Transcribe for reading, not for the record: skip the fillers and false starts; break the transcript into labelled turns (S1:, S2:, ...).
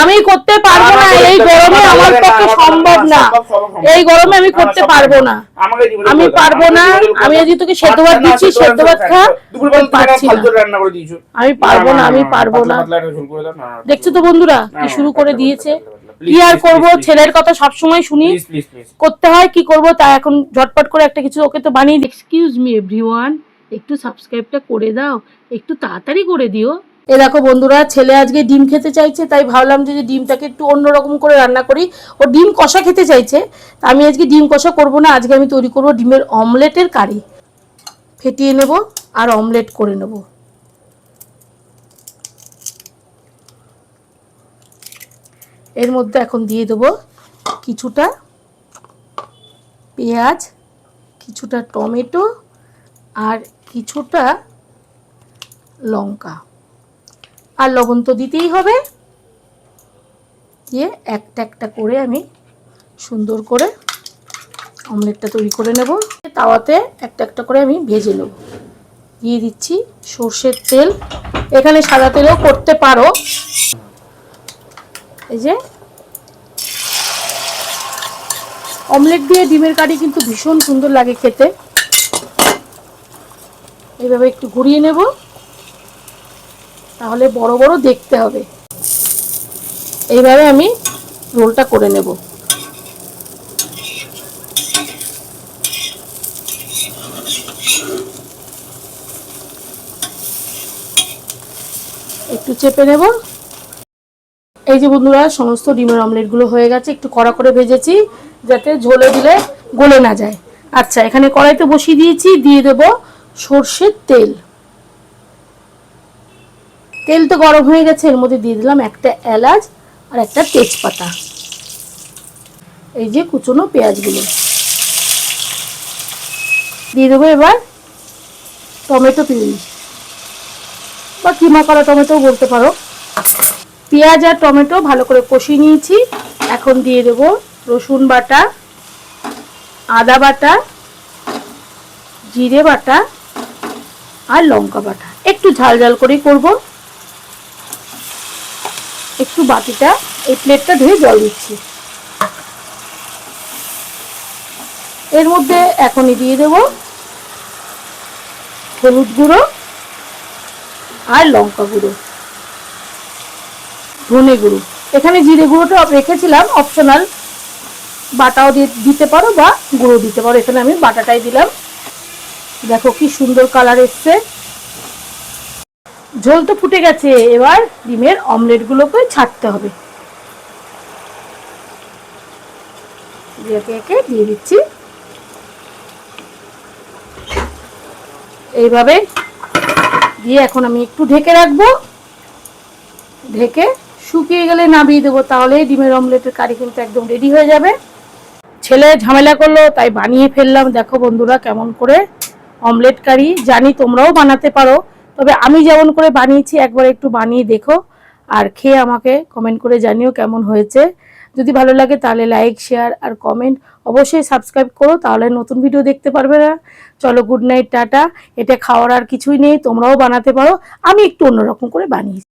S1: আমি করতে পারবো না, এই গরমে আমার পক্ষে সম্ভব না, এই গরমে আমি করতে পারবো না, আমি পারবো না। আমি আজকে তোকে সেদ্ধ ভাত দিচ্ছি, সেদ্ধ ভাত খা, আমি পারবো না, আমি পারবো না। দেখছো তো বন্ধুরা কি শুরু করে দিয়েছে, কি আর করবো, ছেলের কথা সবসময় শুনি, করতে হয়, কি করবো, তাই এখন ঝটপট করে একটা কিছু ওকে তো বানিয়ে। এক্সকিউজ মি এভরিওয়ান, একটু সাবস্ক্রাইবটা করে দাও, একটু তাড়াতাড়ি করে দিও। এ দেখো বন্ধুরা, ছেলে আজকে ডিম খেতে চাইছে, তাই ভাবলাম যে ডিমটাকে একটু অন্যরকম করে রান্না করি। ও ডিম কষা খেতে চাইছে, তা আমি আজকে ডিম কষা করব না, আজকে আমি তৈরি করব ডিমের অমলেটের কারি। ফেটিয়ে নেব আর অমলেট করে নেব। এর মধ্যে এখন দিয়ে দেবো কিছুটা পেঁয়াজ, কিছুটা টমেটো আর কিছুটা লঙ্কা, আর লবণ তো দিতেই হবে। দিয়ে একটা একটা করে আমি সুন্দর করে অমলেটটা তৈরি করে নেব। তাওয়াতে একটা একটা করে আমি ভেজে নেব। দিয়ে দিচ্ছি সর্ষের তেল, এখানে সাদা তেলেও করতে পারো। এই যে অমলেট দিয়ে ডিমের কারি কিন্তু ভীষণ সুন্দর লাগে খেতে। এইভাবে একটু ঘুরিয়ে নেব, তাহলে বড় বড় দেখতে হবে। এইভাবে আমি রোলটা করে নেব। একটু চেপে নেব। এই যে বন্ধুরা, সমস্ত ডিমের অমলেটগুলো হয়ে গেছে, একটু কড়া করে ভেজেছি যাতে ঝোলে দিলে গলে না যায়। আচ্ছা, এখানে কড়াইতে বসিয়ে দিয়েছি, দিয়ে দেব সর্ষের তেল। তেল তো গরম হয়ে গেছে, এর মধ্যে দিয়ে দিলাম একটা এলাচ আর একটা তেজপাতা। এই যে কুচনো পেঁয়াজগুলো দিয়ে দেবো। এবার টমেটো পিউরি বা কিমা করা টমেটো বলতে পারো। পেঁয়াজ আর টমেটো ভালো করে কষিয়ে নিয়েছি। এখন দিয়ে দেবো রসুন বাটা, আদা বাটা, জিরে বাটা আর লঙ্কা বাটা। একটু ঝাল ঝাল করেই করব। একটু বাটিটা, এই প্লেটটা ধুয়ে জল দিচ্ছি। এর মধ্যে এখনই দিয়ে দেব হলুদ গুঁড়ো আর লঙ্কা গুঁড়ো, ধনে গুঁড়ো। এখানে জিরে গুঁড়োটা রেখেছিলাম অপশনাল, বাটাও দিতে পারো বা গুঁড়ো দিতে পারো। এখানে আমি বাটাটাই দিলাম। দেখো কি সুন্দর কালার এসছে। ঝোল তো ফুটে গেছে, এবার ডিমের অমলেটগুলোকে ছাড়তে হবে। একে একে দিয়ে দিচ্ছি। এইভাবে দিয়ে এখন আমি একটু ঢেকে রাখবো। ঢেকে শুকিয়ে গেলে নামিয়ে দেবো, তাহলে ডিমের অমলেটের কারি কিন্তু একদম রেডি হয়ে যাবে। ছেলে ঝামেলা করলো তাই বানিয়ে ফেললাম। দেখো বন্ধুরা কেমন করে অমলেট কারি, জানি তোমরাও বানাতে পারো, তবে আমি যেমন করে বানিয়েছি একবার একটু বানিয়ে দেখো, আর খেয়ে আমাকে কমেন্ট করে জানিও কেমন হয়েছে। যদি ভালো লাগে তাহলে লাইক, শেয়ার আর কমেন্ট অবশ্যই সাবস্ক্রাইব করো, তাহলে নতুন ভিডিও দেখতে পারবে না। চলো, গুড নাইট, টাটা। এটা খাওয়ার আর কিছুই নেই, তোমরাও বানাতে পারো, আমি একটু অন্যরকম করে বানিয়েছি।